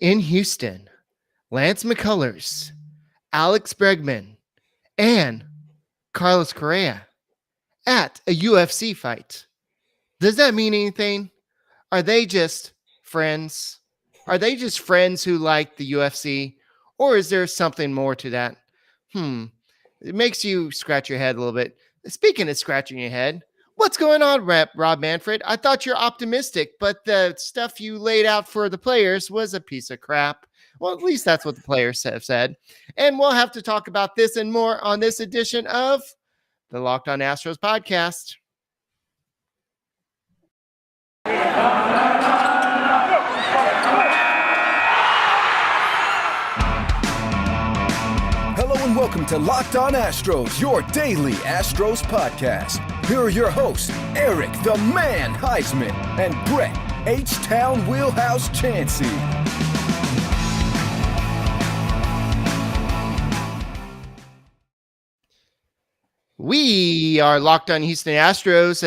In Houston, Lance McCullers, Alex Bregman, and Carlos Correa at a UFC fight. Does that mean anything? Are they just friends? Are they just friends who like the UFC? Or is there something more to that? It makes you scratch your head a little bit. Speaking of scratching your head, what's going on, Rob Manfred? I thought you're optimistic, but the stuff you laid out for the players was a piece of crap. Well, at least that's what the players have said. And we'll have to talk about this and more on this edition of the Locked On Astros podcast. Hello and welcome to Locked On Astros, your daily Astros podcast. Here are your hosts, Eric the Man Huysman and Brett H-Town Wheelhouse Chancey. We are Locked On Houston Astros,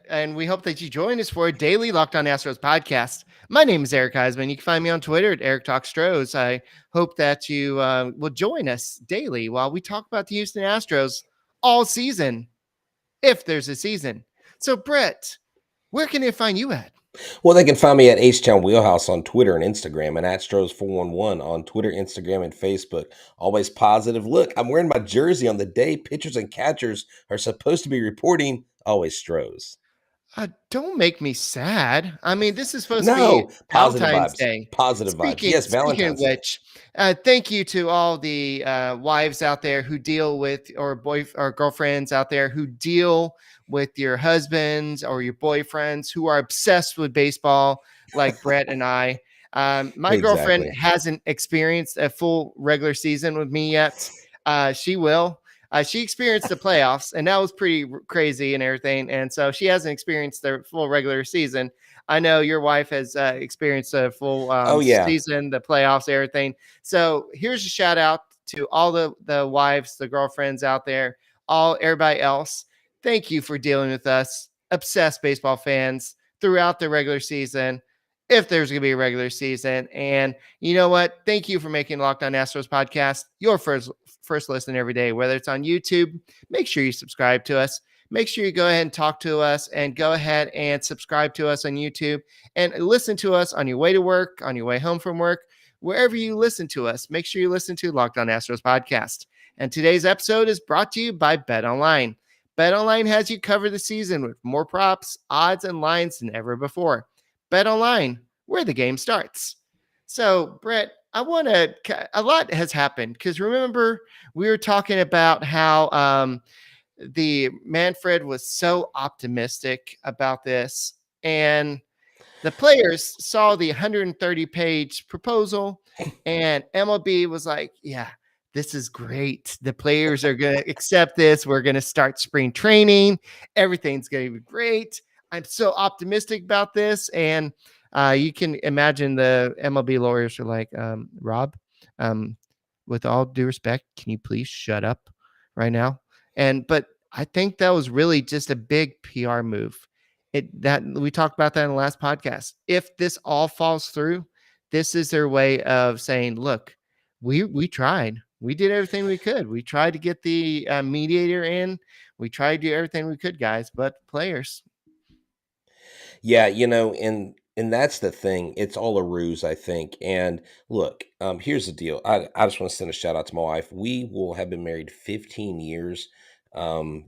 and we hope that you join us for a daily Locked On Astros podcast. My name is Eric Huysman. You can find me on Twitter at Eric Talk Stros. I hope that you will join us daily while we talk about the Houston Astros all season, if there's a season. So, Brett, where can they find you at? Well, they can find me at H-Town Wheelhouse on Twitter and Instagram, and Astros411 on Twitter, Instagram, and Facebook. Always positive. Look, I'm wearing my jersey on the day pitchers and catchers are supposed to be reporting. Always Stros. Don't make me sad. I mean, this is supposed to be positive Valentine's vibes. Day. Positive vibes. Yes, Valentine's Speaking of which, thank you to all the wives out there who deal with, or girlfriends out there who deal with your husbands or your boyfriends who are obsessed with baseball, like Brett and I. My girlfriend hasn't experienced a full regular season with me yet. She will. She experienced the playoffs, and that was pretty crazy and everything. And so she hasn't experienced the full regular season. I know your wife has experienced a full season, the playoffs, everything. So here's a shout out to all the wives, the girlfriends out there, everybody else. Thank you for dealing with us, obsessed baseball fans, throughout the regular season, if there's going to be a regular season. And you know what? Thank you for making Locked On Astros podcast your first listen every day, whether it's on YouTube. Make sure you subscribe to us. Make sure you go ahead and talk to us, and go ahead and subscribe to us on YouTube and listen to us on your way to work, on your way home from work, wherever you listen to us. Make sure you listen to Locked On Astros podcast. And today's episode is brought to you by BetOnline. BetOnline has you covered the season with more props, odds, and lines than ever before. BetOnline, where the game starts. So, Brett, a lot has happened, because remember, we were talking about how the Manfred was so optimistic about this, and the players saw the 130-page proposal, and MLB was like, yeah, this is great. The players are going to accept this. We're going to start spring training. Everything's going to be great. I'm so optimistic about this. And you can imagine the MLB lawyers are like, Rob, with all due respect, can you please shut up right now? But I think that was really just a big PR move. That we talked about that in the last podcast. If this all falls through, this is their way of saying, look, we tried. We did everything we could. We tried to get the mediator in. We tried to do everything we could, guys, but players. Yeah, and that's the thing. It's all a ruse, I think. And look, here's the deal. I just want to send a shout out to my wife. We will have been married 15 years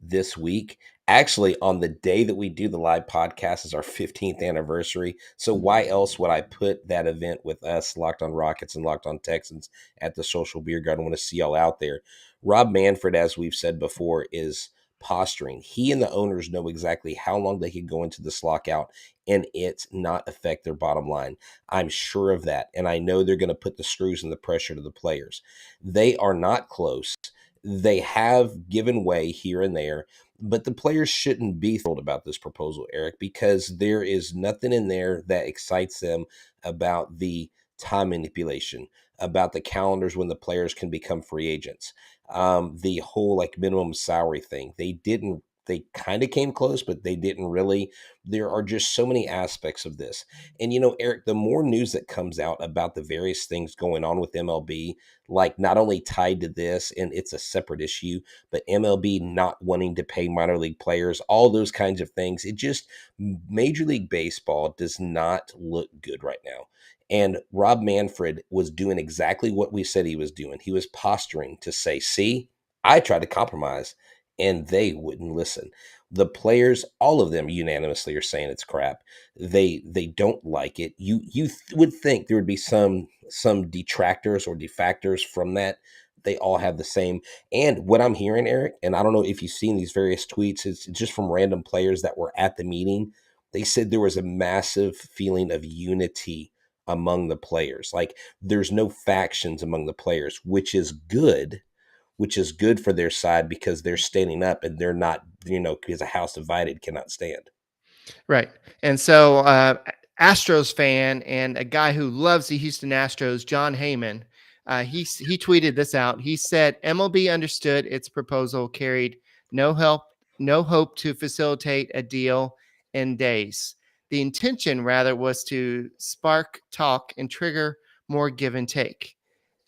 this week. Actually, on the day that we do the live podcast is our 15th anniversary. So why else would I put that event with us, Locked On Rockets and Locked On Texans, at the Social Beer Garden? I want to see y'all out there. Rob Manfred, as we've said before, is posturing. He and the owners know exactly how long they could go into this lockout and it not affect their bottom line. I'm sure of that. And I know they're going to put the screws and the pressure to the players. They are not close. They have given way here and there, but the players shouldn't be thrilled about this proposal, Eric, because there is nothing in there that excites them about the time manipulation, about the calendars when the players can become free agents. The whole minimum salary thing. They didn't they kind of came close, but they didn't really. There are just so many aspects of this. And, Eric, the more news that comes out about the various things going on with MLB, like not only tied to this, and it's a separate issue, but MLB not wanting to pay minor league players, all those kinds of things. It just, Major League Baseball does not look good right now. And Rob Manfred was doing exactly what we said he was doing. He was posturing to say, see, I tried to compromise and they wouldn't listen. The players, all of them unanimously are saying it's crap. They don't like it. Would think there would be some detractors or defactors from that. They all have the same. And what I'm hearing, Eric, and I don't know if you've seen these various tweets, it's just from random players that were at the meeting. They said there was a massive feeling of unity among the players. Like there's no factions among the players, which is good for their side because they're standing up and they're not, because a house divided cannot stand. Right. And so, Astros fan and a guy who loves the Houston Astros, John Heyman, he tweeted this out. He said MLB understood its proposal carried no hope to facilitate a deal in days. The intention, rather, was to spark talk and trigger more give and take.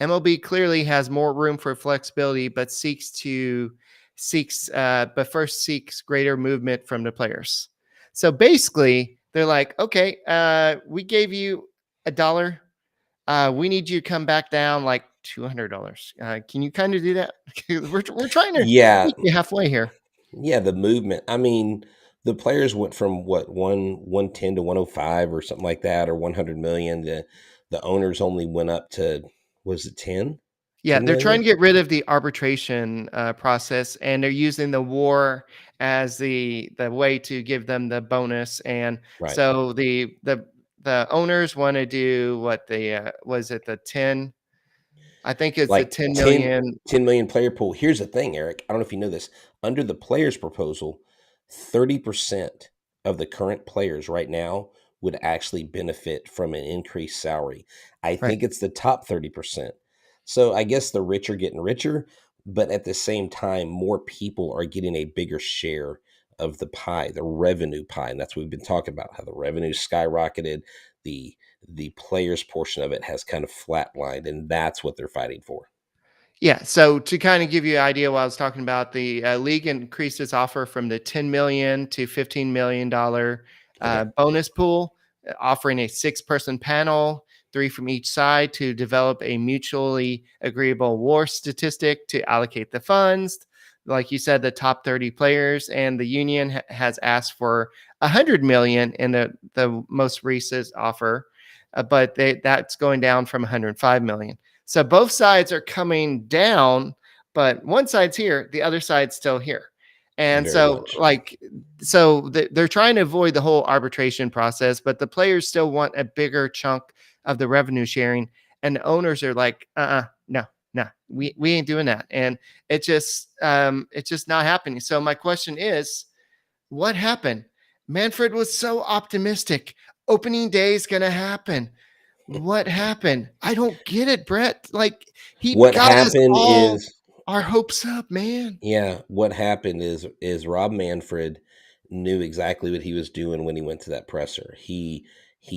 MLB clearly has more room for flexibility, but but first seeks greater movement from the players. So basically, they're like, okay, we gave you $1. We need you to come back down like $200. Can you kind of do that? we're trying to Yeah. meet you halfway here. Yeah. The movement. I mean, the players went from what 110 to 105 or something like that, or 100 million. The owners only went up to, was it 10? Yeah, 10 they're trying million? to get rid of the arbitration process, and they're using the war as the way to give them the bonus. And Right. so the owners want to do what was it the 10? I think it's the Like 10 ten, million. 10 million player pool. Here's the thing, Eric. I don't know if you know this. Under the players' proposal, 30% of the current players right now would actually benefit from an increased salary. I Right. think it's the top 30%. So I guess the rich are getting richer, but at the same time, more people are getting a bigger share of the pie, the revenue pie. And that's what we've been talking about, how the revenue skyrocketed, the the players portion of it has kind of flatlined, and that's what they're fighting for. Yeah. So to kind of give you an idea, what I was talking about, the league increased its offer from the 10 million to $15 million Okay. bonus pool, offering a 6-person panel, 3 from each side, to develop a mutually agreeable war statistic to allocate the funds. Like you said, the top 30 players, and the union has asked for 100 million in the most recent offer, but that's going down from 105 million. So both sides are coming down, but one side's here, the other side's still here. And Very so, much. they're trying to avoid the whole arbitration process, but the players still want a bigger chunk of the revenue sharing. And the owners are like, no, no, we ain't doing that. And it's just not happening. So my question is, what happened? Manfred was so optimistic. Opening day is going to happen. What happened? I don't get it, Brett. Like, he What got us happened all is our hopes up, man. Yeah, what happened is Rob Manfred knew exactly what he was doing when he went to that presser. He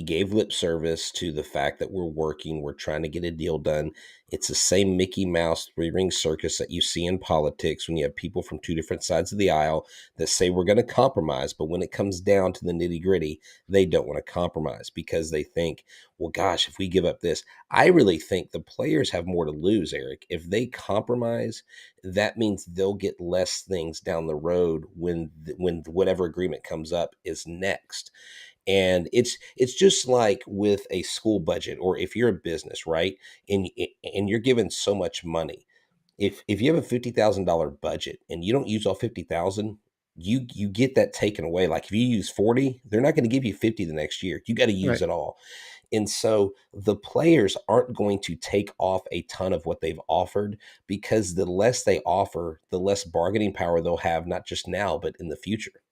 gave lip service to the fact that we're working, we're trying to get a deal done. It's the same Mickey Mouse three-ring circus that you see in politics when you have people from two different sides of the aisle that say we're going to compromise, but when it comes down to the nitty-gritty, they don't want to compromise because they think, well, gosh, if we give up this, I really think the players have more to lose, Eric. If they compromise, that means they'll get less things down the road when whatever agreement comes up is next. And it's just like with a school budget, or if you're a business, right? And you're given so much money. If you have a $50,000 budget and you don't use all 50,000, you get that taken away. Like if you use 40, they're not going to give you 50 the next year. You got to use Right. it all. And so the players aren't going to take off a ton of what they've offered, because the less they offer, the less bargaining power they'll have, not just now, but in the future.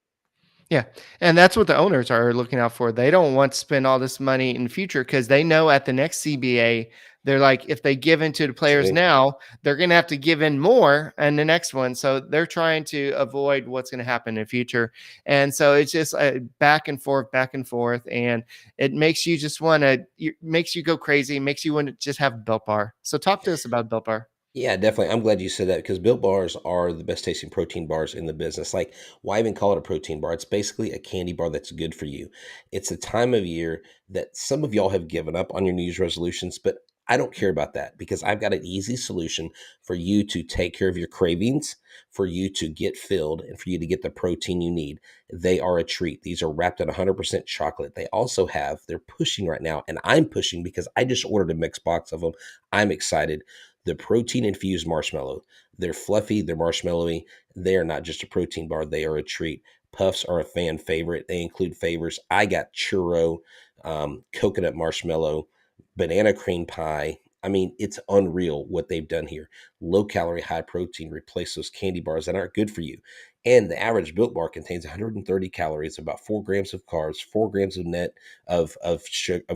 Yeah. And that's what the owners are looking out for. They don't want to spend all this money in the future because they know at the next CBA, they're like, if they give in to the That's players right. now, they're going to have to give in more in the next one. So they're trying to avoid what's going to happen in the future. And so it's just back and forth, back and forth. And it makes you just want to, makes you go crazy, makes you want to just have a Built Bar. So talk to us about Built Bar. Yeah, definitely. I'm glad you said that because Built Bars are the best tasting protein bars in the business. Like, why even call it a protein bar? It's basically a candy bar that's good for you. It's a time of year that some of y'all have given up on your New Year's resolutions, but I don't care about that because I've got an easy solution for you to take care of your cravings, for you to get filled, and for you to get the protein you need. They are a treat. These are wrapped in 100% chocolate. They're pushing right now, and I'm pushing because I just ordered a mixed box of them. I'm excited, the protein infused marshmallow. They're fluffy, they're marshmallowy. They are not just a protein bar, they are a treat. Puffs are a fan favorite. They include favors. I got churro, coconut marshmallow, banana cream pie. I mean, it's unreal what they've done here. Low calorie, high protein, replace those candy bars that aren't good for you. And the average Built Bar contains 130 calories, about 4 grams of carbs, 4 grams of net of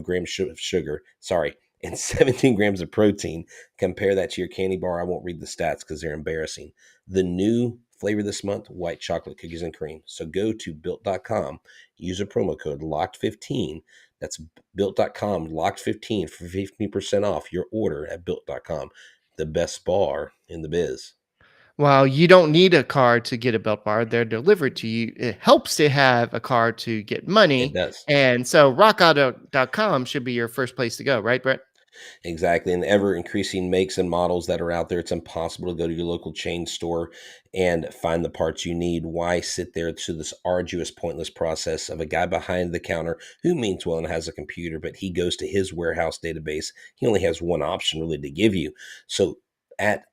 grams of sugar. Sorry, and 17 grams of protein. Compare that to your candy bar. I won't read the stats because they're embarrassing. The new flavor this month, white chocolate cookies and cream. So go to built.com, use a promo code locked15. That's built.com, locked15 for 15% off your order at built.com. The best bar in the biz. Well, you don't need a card to get a Built Bar. They're delivered to you. It helps to have a card to get It money. does. And so rockauto.com should be your first place to go, right, Brett? Exactly. And ever increasing makes and models that are out there, it's impossible to go to your local chain store and find the parts you need. Why sit there to this arduous, pointless process of a guy behind the counter who means well and has a computer, but he goes to his warehouse database. He only has one option really to give you. So at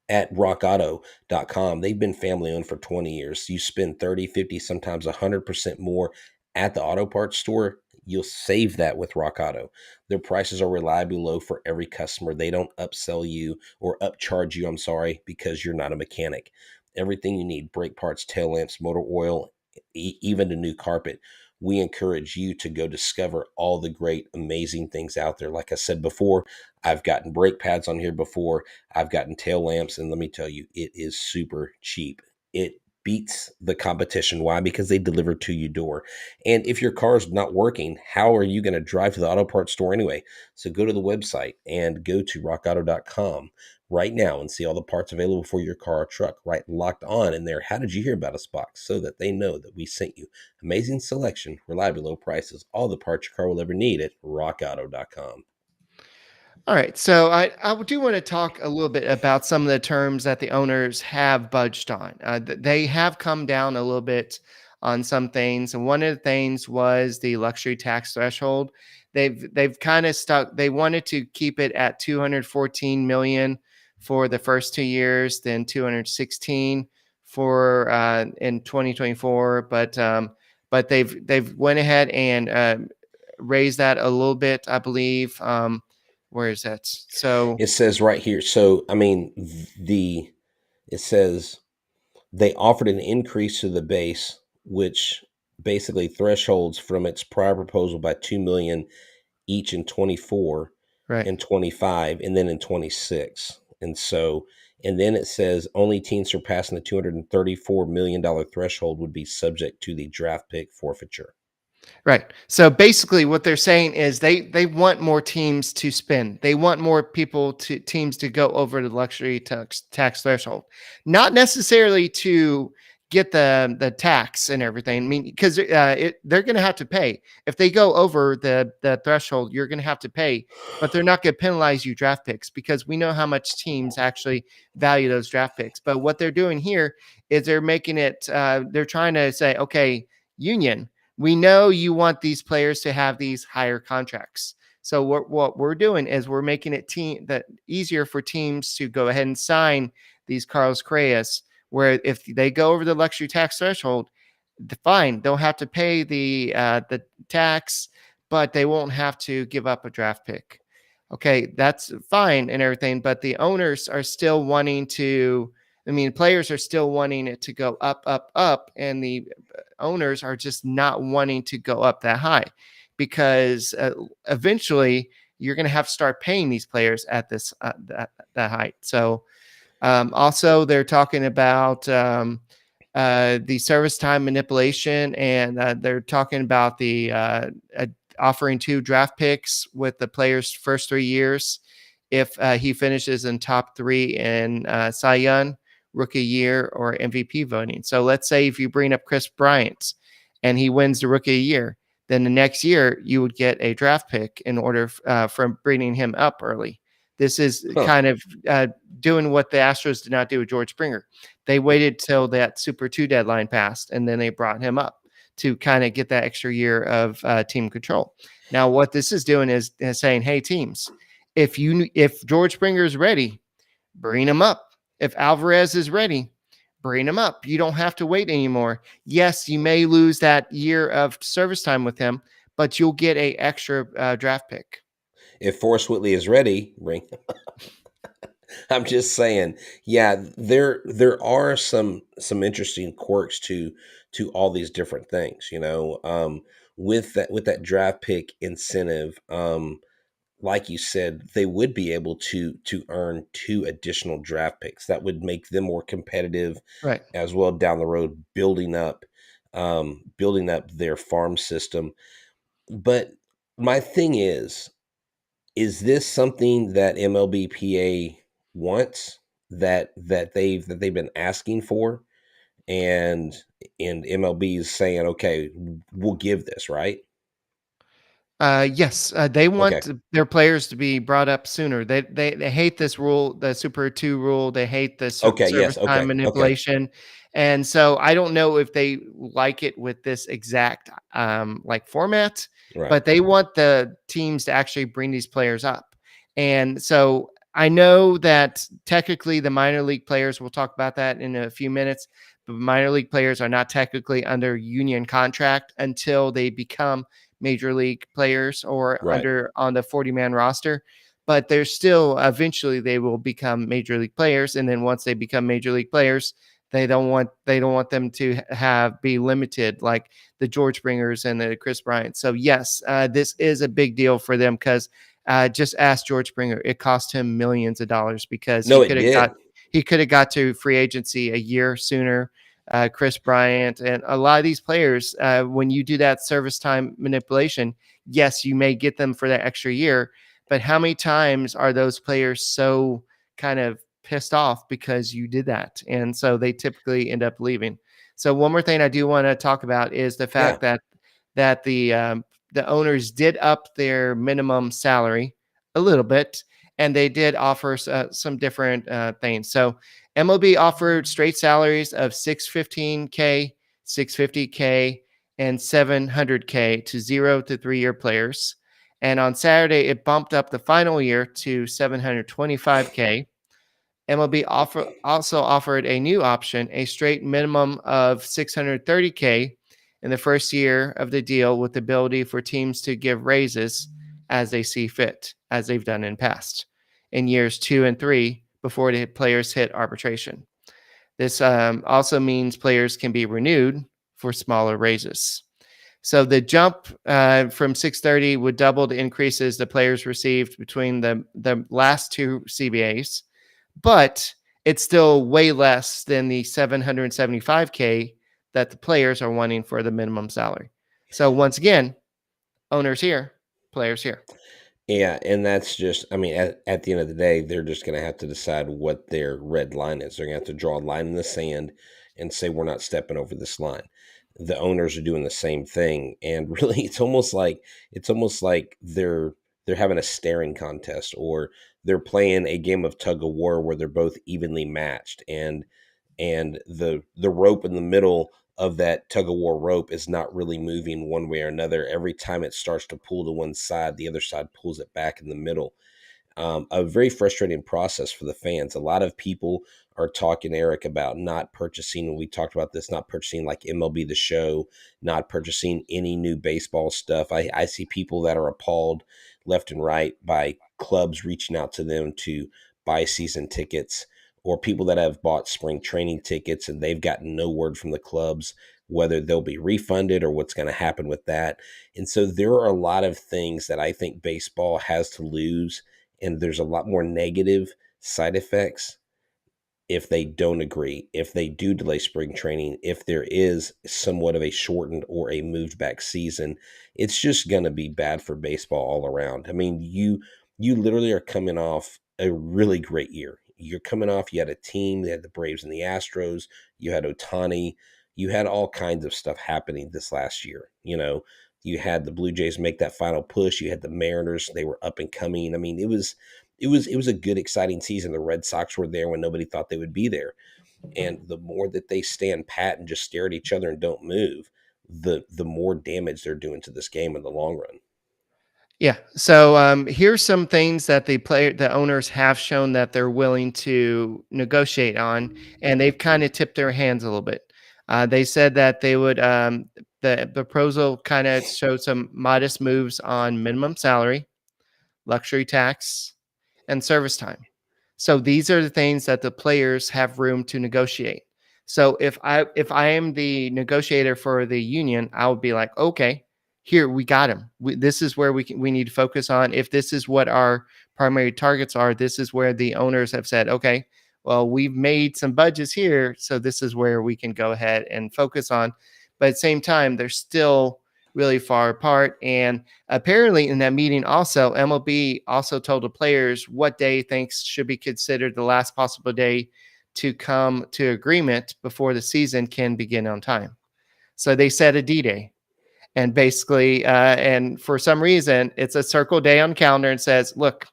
rockauto.com, they've been family owned for 20 years. You spend 30, 50, sometimes 100% more at the auto parts store. You'll save that with Rock Auto. Their prices are reliably low for every customer. They don't upsell you or upcharge you, I'm sorry, because you're not a mechanic. Everything you need, brake parts, tail lamps, motor oil, even a new carpet. We encourage you to go discover all the great, amazing things out there. Like I said before, I've gotten brake pads on here before. I've gotten tail lamps, and let me tell you, it is super cheap. It beats the competition. Why? Because they deliver to your door. And if your car's not working, how are you going to drive to the auto parts store anyway? So go to the website and go to rockauto.com right now and see all the parts available for your car or truck. Right, Locked On in there. How did you hear about us box? So that they know that we sent you. Amazing selection, reliably low prices, all the parts your car will ever need at rockauto.com. All right. So I do want to talk a little bit about some of the terms that the owners have budged on. They have come down a little bit on some things. And one of the things was the luxury tax threshold. They've kind of stuck. They wanted to keep it at 214 million for the first 2 years, then 216 for in 2024. But they've went ahead and raised that a little bit, I believe. Where is that? So It says right here. So, I mean, it says they offered an increase to the base, which basically thresholds from its prior proposal by 2 million each in 24 right. and 25 and then in 26. And then it says only teams surpassing the $234 million threshold would be subject to the draft pick forfeiture. Right. So basically what they're saying is they want more teams to spend. They want more teams to go over the luxury tax threshold. Not necessarily to get the tax and everything. I mean, because they're going to have to pay. If they go over the threshold, you're going to have to pay, but they're not going to penalize you draft picks because we know how much teams actually value those draft picks. But what they're doing here is they're making it they're trying to say, okay, union, we know you want these players to have these higher contracts. So what we're doing is we're making it easier for teams to go ahead and sign these Carlos Correas, where if they go over the luxury tax threshold, fine, they'll have to pay the tax, but they won't have to give up a draft pick. Okay, that's fine and everything, but the owners are still wanting to I mean, players are still wanting it to go up, up, up, and the owners are just not wanting to go up that high because eventually you're going to have to start paying these players at this that height. So also they're talking about the service time manipulation, and they're talking about the offering 2 draft picks with the player's first 3 years if he finishes in top 3 in Cy Young, Rookie Year, or MVP voting. So let's say if you bring up Chris Bryant and he wins the Rookie Year, then the next year you would get a draft pick in order from bringing him up early. This is kind of doing what the Astros did not do with George Springer. They waited till that Super 2 deadline passed, and then they brought him up to kind of get that extra year of team control. Now, what this is doing is saying, hey, teams, if George Springer is ready, bring him up. If Alvarez is ready, bring him up. You don't have to wait anymore. Yes, you may lose that year of service time with him, but you'll get a extra draft pick. If Forrest Whitley is ready, bring him up. I'm just saying, yeah, there are some interesting quirks to all these different things, with that draft pick incentive. Like you said, they would be able to earn 2 additional draft picks. That would make them more competitive, right, as well down the road, building up their farm system. But my thing is this something that MLBPA wants, that they've been asking for, and MLB is saying, okay, we'll give this, right? Yes, they Okay. want their players to be brought up sooner. They hate this rule, the Super 2 rule. They hate the Okay. service Yes. time Okay. Okay. manipulation, and so I don't know if they like it with this exact like format, Right. but they want the teams to actually bring these players up. And so I know that technically the minor league players, we'll talk about that in a few minutes, but minor league players are not technically under union contract until they become major league players or Right. under on the 40-man roster, but they're still eventually they will become major league players. And then once they become major league players, they don't want them to be limited like the George Springers and the Chris Bryant. So yes, this is a big deal for them because just ask George Springer. It cost him millions of dollars because No, it did. he could have got to free agency a year sooner. Chris Bryant, and a lot of these players, when you do that service time manipulation, yes, you may get them for that extra year, but how many times are those players so kind of pissed off because you did that? And so they typically end up leaving. So one more thing I do want to talk about is the Yeah. fact that the owners did up their minimum salary a little bit, and they did offer some different things. So MLB offered straight salaries of $615K, $650K, and $700K to 0 to 3 year players. And on Saturday, it bumped up the final year to $725K. MLB also offered a new option, a straight minimum of $630K in the first year of the deal, with the ability for teams to give raises as they see fit, as they've done in past in years 2 and 3 before the players hit arbitration. This also means players can be renewed for smaller raises. So the jump from 630 would double the increases the players received between the last 2 CBAs, but it's still way less than the $775K that the players are wanting for the minimum salary. So once again, owners here, players here. Yeah, and that's just, I mean, at the end of the day, they're just going to have to decide what their red line is. They're going to have to draw a line in the sand and say, we're not stepping over this line. The owners are doing the same thing. And really, it's almost like they're having a staring contest, or they're playing a game of tug of war where they're both evenly matched. And the rope in the middle of that tug of war rope is not really moving one way or another. Every time it starts to pull to one side, the other side pulls it back in the middle. A very frustrating process for the fans. A lot of people are talking, Eric, about not purchasing, and we talked about this, not purchasing like MLB The Show, not purchasing any new baseball stuff. I see people that are appalled left and right by clubs reaching out to them to buy season tickets, or people that have bought spring training tickets and they've gotten no word from the clubs whether they'll be refunded or what's going to happen with that. And so there are a lot of things that I think baseball has to lose, and there's a lot more negative side effects if they don't agree, if they do delay spring training, if there is somewhat of a shortened or a moved back season. It's just going to be bad for baseball all around. I mean, you literally are coming off a really great year. You're coming off, you had a team, you had the Braves and the Astros, you had Ohtani, you had all kinds of stuff happening this last year. You had the Blue Jays make that final push, you had the Mariners, they were up and coming. I mean, it was a good, exciting season. The Red Sox were there when nobody thought they would be there. And the more that they stand pat and just stare at each other and don't move, the more damage they're doing to this game in the long run. Yeah. So here's some things that the owners have shown that they're willing to negotiate on, and they've kind of tipped their hands a little bit. They said that they would. The proposal kind of showed some modest moves on minimum salary, luxury tax, and service time. So these are the things that the players have room to negotiate. So if I am the negotiator for the union, I would be like, okay, here we got him. This is where we need to focus on. If this is what our primary targets are, this is where the owners have said, okay, well, we've made some budgets here, so this is where we can go ahead and focus on. But at the same time, they're still really far apart. And apparently in that meeting also, MLB also told the players what day thinks should be considered the last possible day to come to agreement before the season can begin on time. So they set a D-Day. And basically, and for some reason, it's a circle day on calendar and says, look,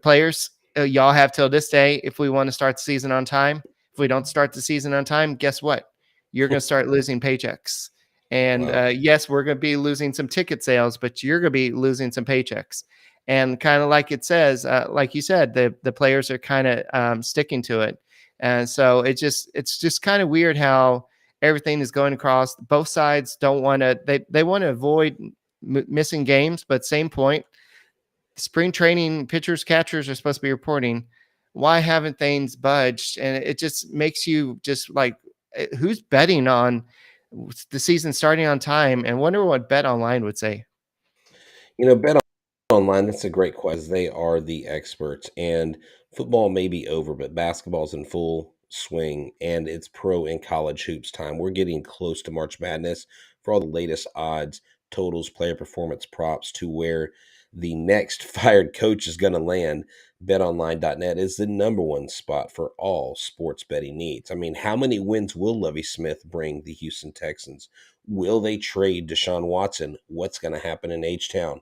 players, y'all have till this day if we want to start the season on time. If we don't start the season on time, guess what? You're going to start losing paychecks. And Wow. yes, we're going to be losing some ticket sales, but you're going to be losing some paychecks. And kind of like it says, like you said, the players are kind of sticking to it. And so it's just kind of weird how everything is going across. Both sides don't want to, they want to avoid missing games, but same point, spring training pitchers, catchers are supposed to be reporting. Why haven't things budged? And it just makes you just like, who's betting on the season starting on time? And wonder what Bet Online would say. Bet online, that's a great question. They are the experts, and football may be over, but basketball's in full swing, and it's pro and college hoops time. We're getting close to March Madness for all the latest odds, totals, player performance props to where the next fired coach is going to land. BetOnline.net is the number one spot for all sports betting needs. I mean, how many wins will Lovie Smith bring the Houston Texans? Will they trade Deshaun Watson? What's going to happen in H-Town?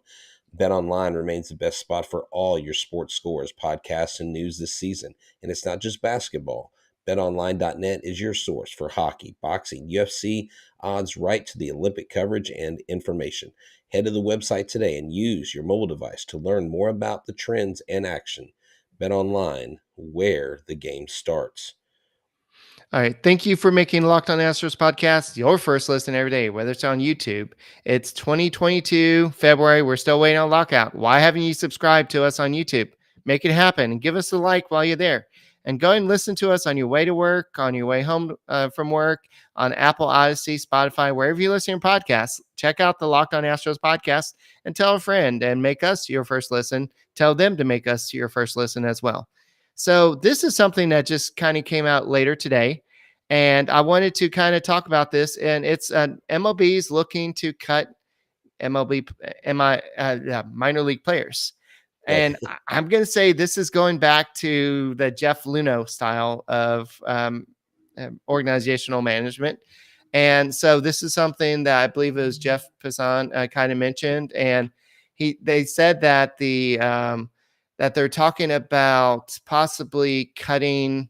BetOnline remains the best spot for all your sports scores, podcasts, and news this season. And it's not just basketball. BetOnline.net is your source for hockey, boxing, UFC, odds right to the Olympic coverage and information. Head to the website today and use your mobile device to learn more about the trends and action. BetOnline, where the game starts. All right. Thank you for making Locked On Astros podcast your first listen every day, whether it's on YouTube. It's 2022 February. We're still waiting on lockout. Why haven't you subscribed to us on YouTube? Make it happen and give us a like while you're there. And go and listen to us on your way to work, on your way home from work, on Apple, Odyssey, Spotify, wherever you listen to your podcasts. Check out the Locked On Astros podcast and tell a friend and make us your first listen. Tell them to make us your first listen as well. So this is something that just kind of came out later today, and I wanted to kind of talk about this. And it's MLB's looking to cut minor league players. And I'm going to say this is going back to the Jeff Luhnow style of organizational management. And so this is something that I believe it was Jeff Passan kind of mentioned. And they said that that they're talking about possibly cutting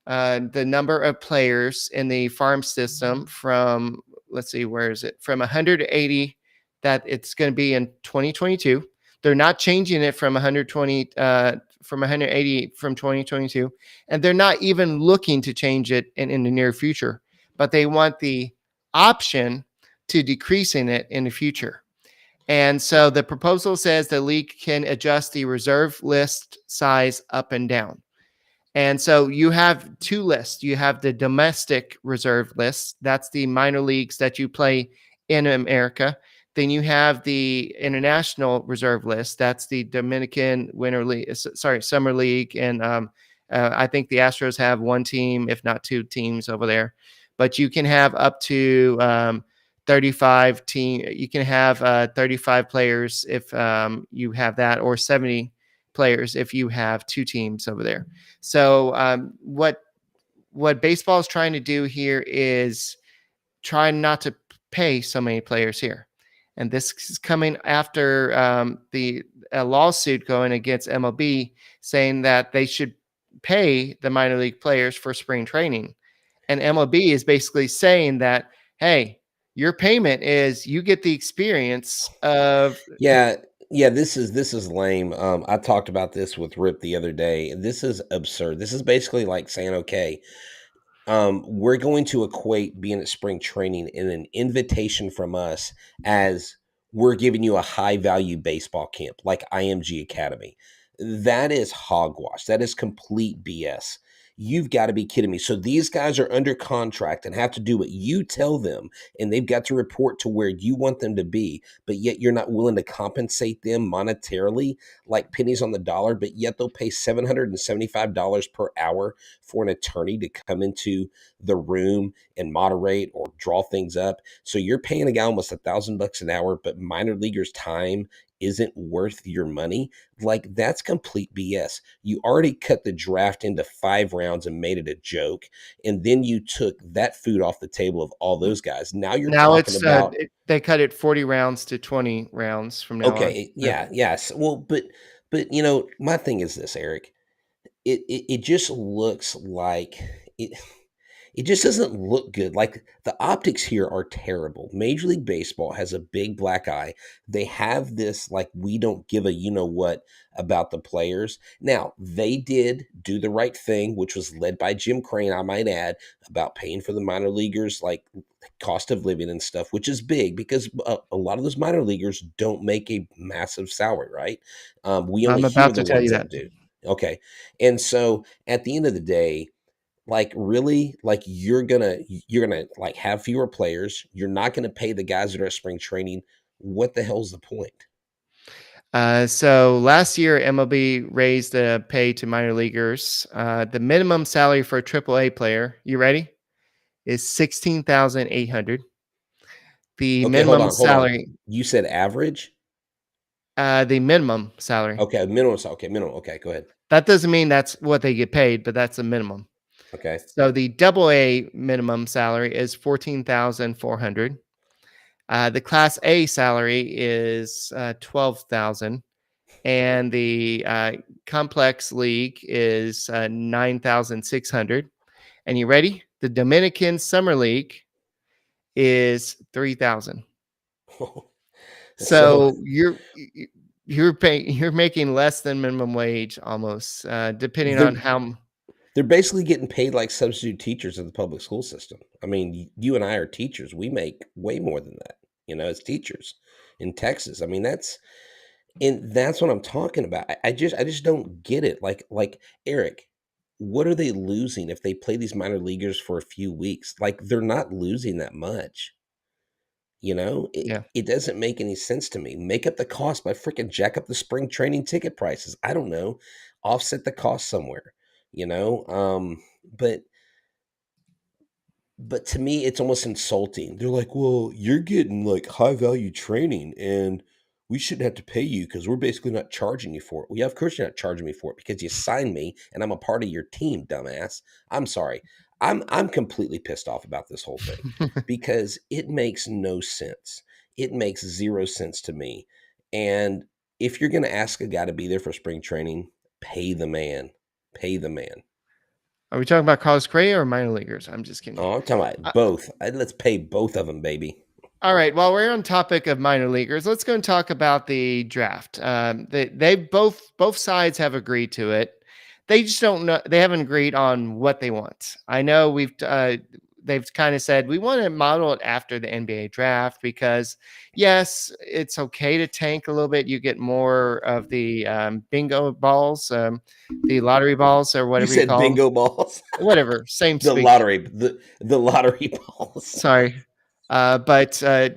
the number of players in the farm system from, let's see, where is it? From 180 that it's going to be in 2022. They're not changing it from 120, from 180 from 2022. And they're not even looking to change it in the near future, but they want the option to decreasing it in the future. And so the proposal says the league can adjust the reserve list size up and down. And so you have two lists. You have the domestic reserve list. That's the minor leagues that you play in America. Then you have the international reserve list. That's the Dominican Winter League, Summer League. And I think the Astros have one team, if not two teams over there. But you can have up to 35 team. You can have 35 players if you have that, or 70 players if you have two teams over there. So what baseball is trying to do here is try not to pay so many players here, and this is coming after the lawsuit going against MLB saying that they should pay the minor league players for spring training, and MLB is basically saying that, hey, your payment is you get the experience of. Yeah, yeah, this is lame. I talked about this with Rip the other day. This is absurd. This is basically like saying, okay, we're going to equate being at spring training in an invitation from us as we're giving you a high value baseball camp like IMG Academy. That is hogwash. That is complete BS. You've got to be kidding me. So these guys are under contract and have to do what you tell them, and they've got to report to where you want them to be, but yet you're not willing to compensate them monetarily like pennies on the dollar, but yet they'll pay $775 per hour for an attorney to come into the room and moderate or draw things up. So you're paying a guy almost $1,000 an hour, but minor leaguers' time isn't worth your money. Like, that's complete BS. You already cut the draft into 5 rounds and made it a joke, and then you took that food off the table of all those guys. Now you're Now talking it's about they cut it 40 rounds to 20 rounds from now on. okay, yeah, yes. Well, but my thing is this, Eric. It just looks like it. It just doesn't look good. Like, the optics here are terrible. Major League Baseball has a big black eye. They have this, like, we don't give a you know what about the players. Now, they did do the right thing, which was led by Jim Crane, I might add, about paying for the minor leaguers, like cost of living and stuff, which is big because a lot of those minor leaguers don't make a massive salary, right? We only I'm hear about the to tell ones you that that. do. Okay. And so at the end of the day, like, really, like, you're gonna like have fewer players. You're not gonna pay the guys that are at spring training. What the hell's the point? So last year, MLB raised the pay to minor leaguers. The minimum salary for a AAA player, you ready, is 16,800. The Okay, hold minimum on, hold on. salary, You said average? the minimum salary. Okay, minimum. Okay, minimum. Okay, go ahead. That doesn't mean that's what they get paid, but that's the minimum. Okay. So the double A minimum salary is 14,400. The Class A salary is 12,000, and the Complex League is 9,600. And you ready? The Dominican Summer League is 3,000. So So you're making less than minimum wage almost, depending on they're how. they're basically getting paid like substitute teachers in the public school system. I mean, you and I are teachers. We make way more than that, as teachers in Texas. I mean, that's what I'm talking about. I just don't get it. Like Eric, what are they losing if they play these minor leaguers for a few weeks? Like, they're not losing that much. It, Yeah. it doesn't make any sense to me. Make up the cost by freaking jack up the spring training ticket prices. I don't know. Offset the cost somewhere, you know? But to me, it's almost insulting. They're like, well, you're getting like high value training and we shouldn't have to pay you because we're basically not charging you for it. Well, yeah, of course you're not charging me for it because you signed me and I'm a part of your team, dumbass. I'm sorry. I'm completely pissed off about this whole thing because it makes no sense. It makes zero sense to me. And if you're going to ask a guy to be there for spring training, pay the man. Pay the man. Are we talking about Carlos Correa or minor leaguers? I'm just kidding. Oh, I'm talking Uh, about both. Let's pay both of them, baby. All right. While we're on topic of minor leaguers, let's go and talk about the draft. They both sides have agreed to it. They just don't know. They haven't agreed on what they want. I know they've kind of said we want to model it after the NBA draft because yes, it's okay to tank a little bit. You get more of the bingo balls, the lottery balls, or You whatever you said call them. bingo balls. Whatever, same The speak. lottery, the lottery balls. Sorry, uh, but uh,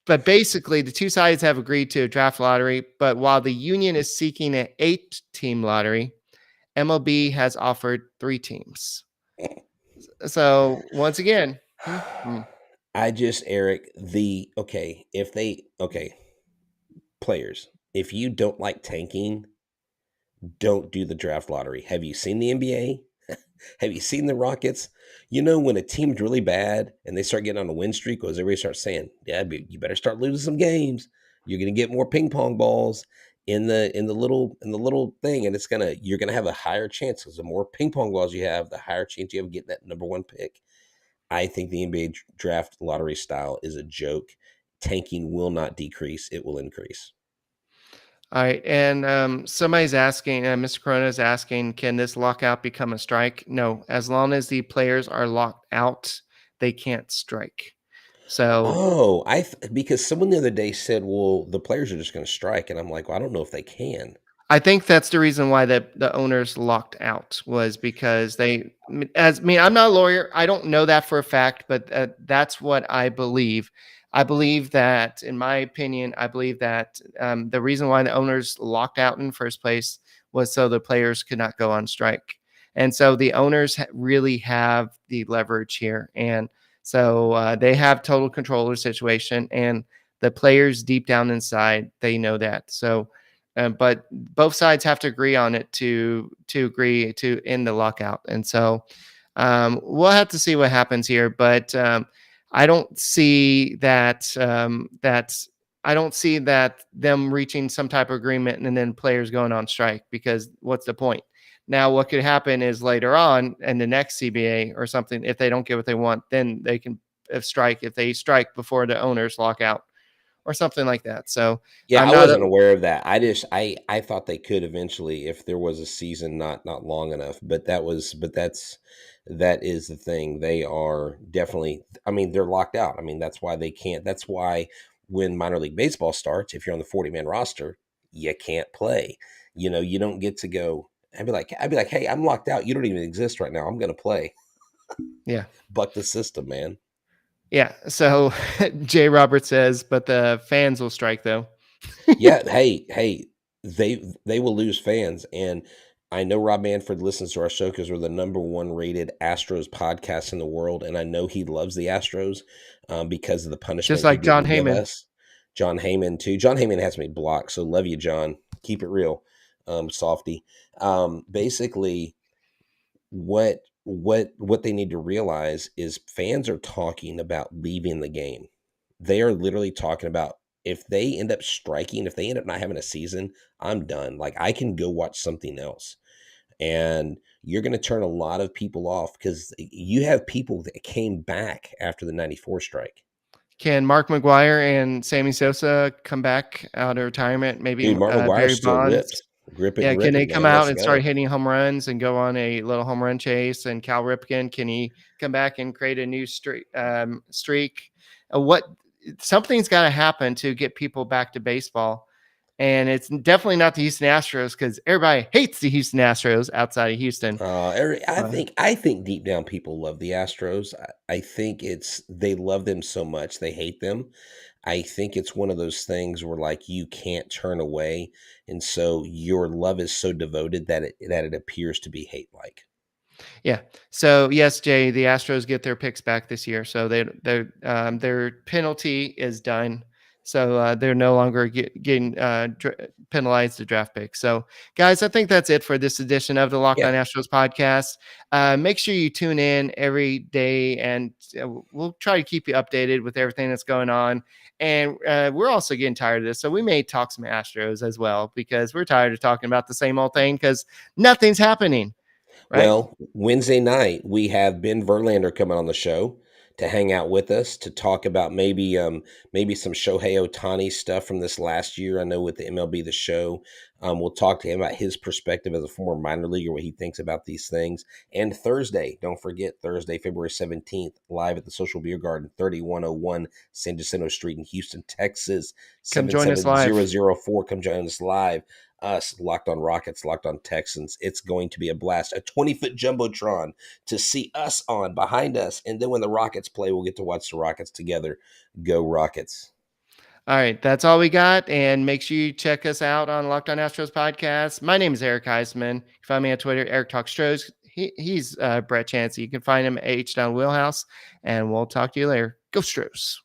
but basically, the two sides have agreed to a draft lottery. But while the union is seeking an 8-team lottery, MLB has offered 3 teams. So once again, I just, Eric, players, if you don't like tanking, don't do the draft lottery. Have you seen the NBA? Have you seen the Rockets? You know, when a team's really bad and they start getting on a win streak, because everybody starts saying, "Yeah, you better start losing some games. You're going to get more ping pong balls in the little thing, and you're gonna have a higher chance because the more ping pong balls you have, the higher chance you have of getting that number one pick." I think the NBA draft lottery style is a joke. Tanking will not decrease; it will increase. all right. And somebody's asking, Mr. Corona is asking, can this lockout become a strike? No, as long as the players are locked out, they can't strike. So Oh, because someone the other day said, "Well, the players are just going to strike," and I'm like, "Well, I don't know if they can." I think that's the reason why the owners locked out was because I'm not a lawyer. I don't know that for a fact, but that's what I believe. I believe that, in my opinion, I believe that the reason why the owners locked out in the first place was so the players could not go on strike. And so the owners really have the leverage here. And so they have total control of the situation. And the players deep down inside, they know that. So, but both sides have to agree on it to agree to end the lockout. And so we'll have to see what happens here. But I don't see that I don't see that them reaching some type of agreement and then players going on strike, because what's the point? Now, what could happen is later on in the next CBA or something, if they don't get what they want, then they can strike if they strike before the owners lock out or something like that. So Yeah, I'm I not wasn't aware of that. I thought they could eventually if there was a season not long enough, that is the thing. They are definitely, I mean, they're locked out. I mean, that's why they can't. That's why when minor league baseball starts, if you're on the 40-man roster, you can't play. You know, you don't get to go. I'd be like, "Hey, I'm locked out. You don't even exist right now. I'm going to play." yeah. Buck the system, man. Yeah. So Jay Roberts says, but the fans will strike though. Yeah, hey, they will lose fans, and I know Rob Manfred listens to our show because we're the number one rated Astros podcast in the world, and I know he loves the Astros because of the Just punishment he like John didn't give Heyman. us. John Heyman too. John Heyman has me blocked, so love you, John. Keep it real, softy. Basically, what they need to realize is fans are talking about leaving the game. They are literally talking about if they end up striking, if they end up not having a season, I'm done. Like I can go watch something else. And you're going to turn a lot of people off because you have people that came back after the 94 strike. Can Mark McGuire and Sammy Sosa come back out of retirement? Maybe Dude, Mark Barry McGuire's still ripped. Bonds. Gripping, Yeah, can they ripping, come man. out Let's and start go. hitting home runs and go on a little home run chase? And Cal Ripken, can he come back and create a new streak? What something's got to happen to get people back to baseball, and it's definitely not the Houston Astros because everybody hates the Houston Astros outside of Houston. I think deep down people love the Astros. I think they love them so much they hate them. I think it's one of those things where like you can't turn away, and so your love is so devoted that it appears to be hate like. Yeah. So yes, Jay, the Astros get their picks back this year. So their penalty is done. So they're no longer getting penalized to draft picks. So guys, I think that's it for this edition of the Locked On Yeah, Astros podcast. Make sure you tune in every day, and we'll try to keep you updated with everything that's going on. And we're also getting tired of this, so we may talk some Astros as well because we're tired of talking about the same old thing because nothing's happening. Right? well, Wednesday night we have Ben Verlander coming on the show to hang out with us to talk about maybe some Shohei Ohtani stuff from this last year. I know with the MLB The Show, we'll talk to him about his perspective as a former minor leaguer, what he thinks about these things. And Thursday, don't forget, Thursday, February 17th, live at the Social Beer Garden, 3101 San Jacinto Street in Houston, Texas, Come join us live. 77004. Come join us live. Us, Locked On Rockets, Locked On Texans. It's going to be a blast. A 20-foot Jumbotron to see us on behind us. And then when the Rockets play, we'll get to watch the Rockets together. Go Rockets. All right, that's all we got. And make sure you check us out on Locked On Astros podcast. My name is Eric Huysman. You can find me on Twitter, Eric Talks Astros. He's Brett Chancey. You can find him at H Down Wheelhouse. And we'll talk to you later. Go Astros.